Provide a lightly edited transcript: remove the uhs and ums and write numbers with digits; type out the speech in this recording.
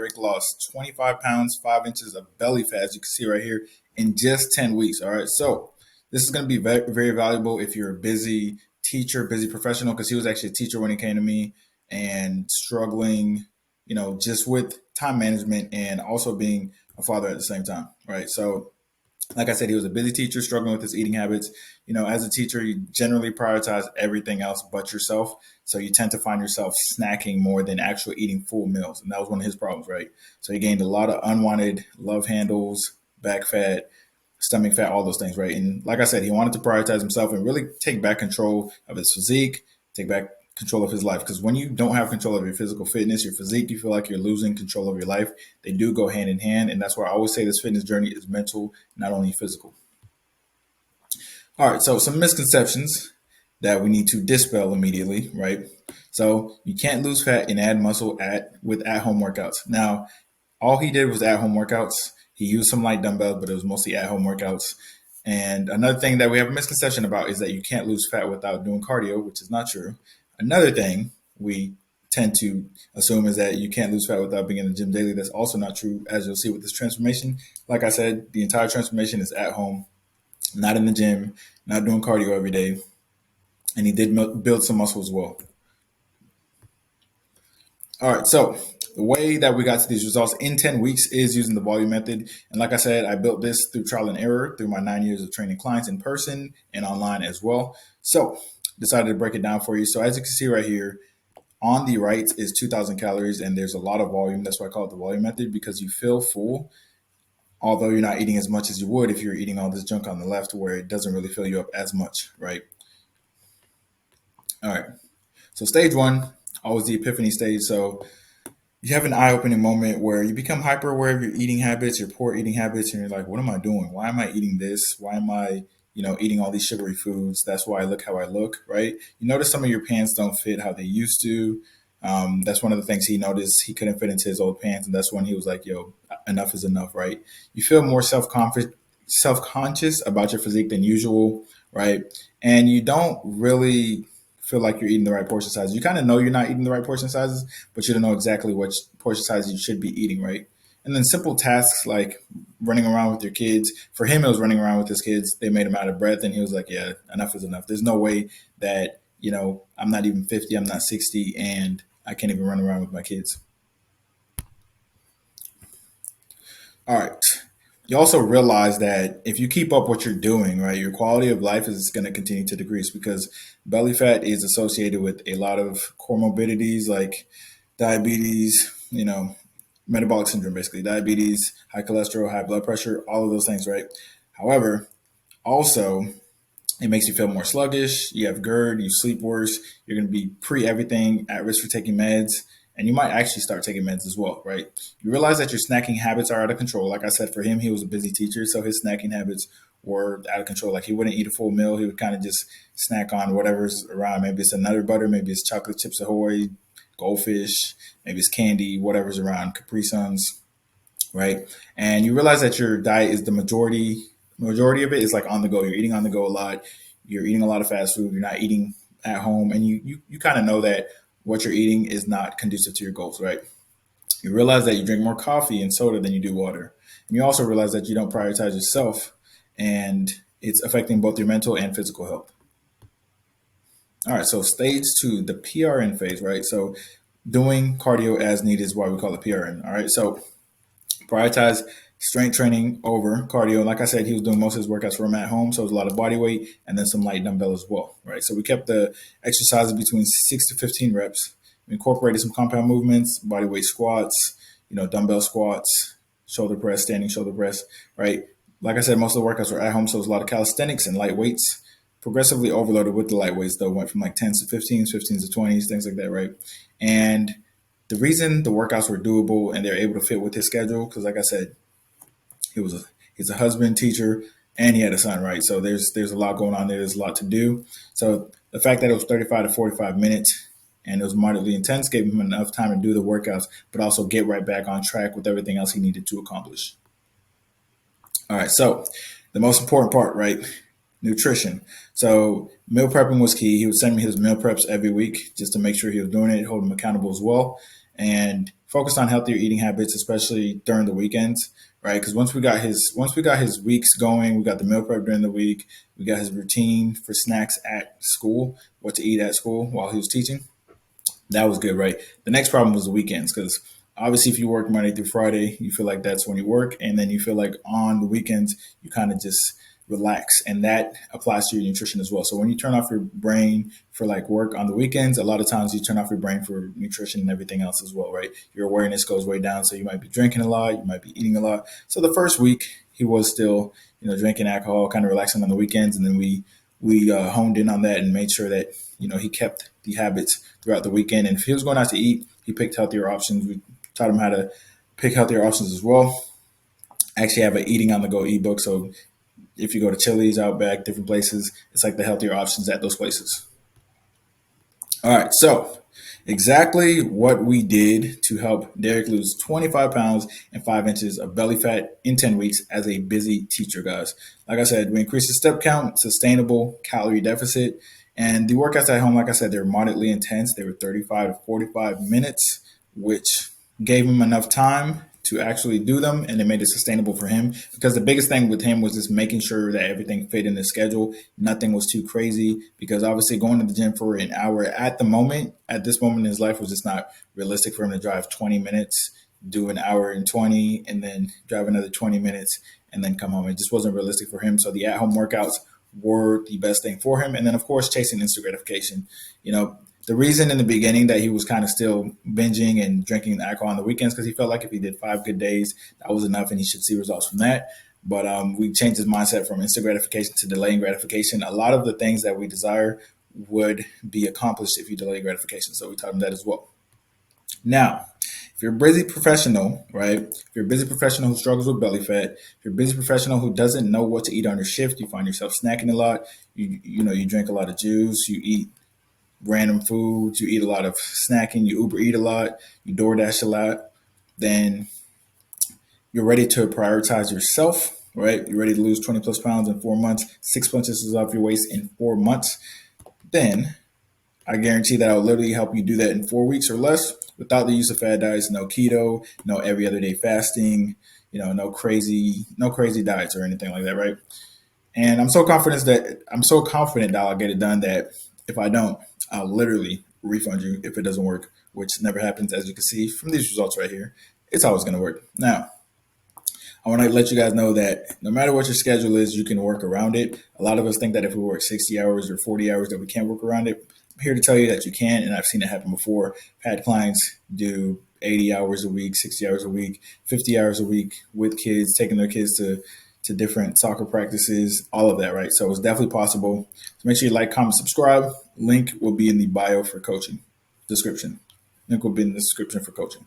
Rick lost 25 pounds, 5 inches of belly fat, as you can see right here, in just 10 weeks. All right. So this is going to be very, very valuable if you're a busy teacher, busy professional, because he was actually a teacher when he came to me and struggling, just with time management and also being a father at the same time. Right. So like I said, he was a busy teacher struggling with his eating habits. As a teacher, you generally prioritize everything else but yourself. So you tend to find yourself snacking more than actually eating full meals. And that was one of his problems, right? So he gained a lot of unwanted love handles, back fat, stomach fat, all those things, right? And like I said, he wanted to prioritize himself and really take back control of his physique, take back control of his life. Because when you don't have control of your physical fitness, your physique, you feel like you're losing control of your life. They do go hand in hand. And that's why I always say this fitness journey is mental, not only physical. All right. So some misconceptions that we need to dispel immediately, right? So you can't lose fat and add muscle with at home workouts. Now, all he did was at home workouts. He used some light dumbbells, but it was mostly at home workouts. And another thing that we have a misconception about is that you can't lose fat without doing cardio, which is not true. Another thing we tend to assume is that you can't lose fat without being in the gym daily. That's also not true, as you'll see with this transformation. Like I said, the entire transformation is at home, not in the gym, not doing cardio every day. And he did build some muscle as well. All right, so the way that we got to these results in 10 weeks is using the volume method. And like I said, I built this through trial and error through my 9 years of training clients in person and online as well. So decided to break it down for you. So as you can see right here, on the right is 2,000 calories, and there's a lot of volume. That's why I call it the volume method, because you feel full, although you're not eating as much as you would if you're eating all this junk on the left, where it doesn't really fill you up as much, right? All right. So stage one, always the epiphany stage. So you have an eye-opening moment where you become hyper aware of your eating habits, your poor eating habits, and you're like, what am I doing? Why am I eating this? Why am I, eating all these sugary foods? That's why I look how I look, right? You notice some of your pants don't fit how they used to. That's one of the things he noticed. He couldn't fit into his old pants, and that's when he was like, yo, enough is enough, right? You feel more self-conscious about your physique than usual, right? And you don't really feel like you're eating the right portion size. You kind of know you're not eating the right portion sizes, but you don't know exactly what portion size you should be eating, right? And then simple tasks like running around with your kids. For him, it was running around with his kids. They made him out of breath, and he was like, yeah, enough is enough. There's no way that, I'm not even 50, I'm not 60, and I can't even run around with my kids. All right. You also realize that if you keep up what you're doing, right, your quality of life is going to continue to decrease, because belly fat is associated with a lot of comorbidities like diabetes, metabolic syndrome, basically diabetes, high cholesterol, high blood pressure, all of those things, right? However, also it makes you feel more sluggish. You have GERD, you sleep worse. You're going to be pre everything, at risk for taking meds. And you might actually start taking meds as well, right? You realize that your snacking habits are out of control. Like I said, for him, he was a busy teacher, so his snacking habits were out of control. Like he wouldn't eat a full meal. He would kind of just snack on whatever's around. Maybe it's a Nutter Butter, maybe it's chocolate chips Ahoy, goldfish, maybe it's candy, whatever's around, Capri Suns, right? And you realize that your diet is the majority of it is like on the go. You're eating on the go a lot. You're eating a lot of fast food. You're not eating at home, and you kind of know that what you're eating is not conducive to your goals, right? You realize that you drink more coffee and soda than you do water, and you also realize that you don't prioritize yourself, and it's affecting both your mental and physical health. All right, so stage two, the PRN phase, right? So doing cardio as needed is why we call it PRN. All right, so prioritize strength training over cardio. Like I said, he was doing most of his workouts from at home, so it was a lot of body weight and then some light dumbbell as well, right? So we kept the exercises between 6 to 15 reps. We incorporated some compound movements, body weight squats, dumbbell squats, shoulder press, standing shoulder press, right? Like I said, most of the workouts were at home, so it was a lot of calisthenics and light weights. Progressively overloaded with the light weights, though, went from like 10s to 15s, 15s to 20s, things like that, right? And the reason the workouts were doable and they're able to fit with his schedule, because like I said, he's a husband, teacher, and he had a son, right? So there's a lot going on there. There's a lot to do. So the fact that it was 35 to 45 minutes and it was moderately intense gave him enough time to do the workouts, but also get right back on track with everything else he needed to accomplish. All right, so the most important part, right? Nutrition. So meal prepping was key. He would send me his meal preps every week just to make sure he was doing it, hold him accountable as well. and focused on healthier eating habits, especially during the weekends, right? Because once we got his weeks going, we got the meal prep during the week, we got his routine for snacks at school, what to eat at school while he was teaching. That was good, right? The next problem was the weekends because obviously, if you work Monday through Friday, you feel like that's when you work, and then you feel like on the weekends you kind of just relax, and that applies to your nutrition as well. So when you turn off your brain for like work on the weekends, a lot of times you turn off your brain for nutrition and everything else as well, right? Your awareness goes way down, so you might be drinking a lot, you might be eating a lot. So the first week he was still, drinking alcohol, kind of relaxing on the weekends, and then we honed in on that and made sure that he kept the habits throughout the weekend. And if he was going out to eat, he picked healthier options. We taught him how to pick healthier options as well. I actually have an eating on the go ebook, so if you go to Chili's, Outback, different places, it's like the healthier options at those places. All right, so exactly what we did to help Derek lose 25 pounds and 5 inches of belly fat in 10 weeks as a busy teacher, guys. Like I said, we increased the step count, sustainable calorie deficit, and the workouts at home, like I said, they were moderately intense. They were 35 to 45 minutes, which gave him enough time to actually do them, and it made it sustainable for him. Because the biggest thing with him was just making sure that everything fit in the schedule. Nothing was too crazy. Because obviously, going to the gym for an hour at this moment in his life, was just not realistic for him to drive 20 minutes, do an hour and 20, and then drive another 20 minutes, and then come home. It just wasn't realistic for him. So the at-home workouts were the best thing for him. And then, of course, chasing instant gratification. The reason in the beginning that he was kind of still binging and drinking alcohol on the weekends because he felt like if he did 5 good days, that was enough and he should see results from that. But we changed his mindset from instant gratification to delaying gratification. A lot of the things that we desire would be accomplished if you delay gratification. So we taught him that as well. Now, if you're a busy professional, right? If you're a busy professional who struggles with belly fat, if you're a busy professional who doesn't know what to eat on your shift, you find yourself snacking a lot, you drink a lot of juice, you eat random foods, you eat a lot of snacking, you Uber eat a lot, you DoorDash a lot, then you're ready to prioritize yourself, right? You're ready to lose 20 plus pounds in 4 months, 6 inches off your waist in 4 months. Then I guarantee that I'll literally help you do that in 4 weeks or less without the use of fad diets, no keto, no every other day fasting, no crazy diets or anything like that, right? And I'm so confident that I'll get it done that if I don't, I'll literally refund you if it doesn't work, which never happens, as you can see from these results right here. It's always going to work. Now, I want to let you guys know that no matter what your schedule is, you can work around it. A lot of us think that if we work 60 hours or 40 hours that we can't work around it. I'm here to tell you that you can, and I've seen it happen before. I've had clients do 80 hours a week, 60 hours a week, 50 hours a week with kids, taking their kids to different soccer practices, all of that, right? So it's definitely possible. So make sure you like, comment, subscribe. Link will be in the bio for coaching description. Link will be in the description for coaching.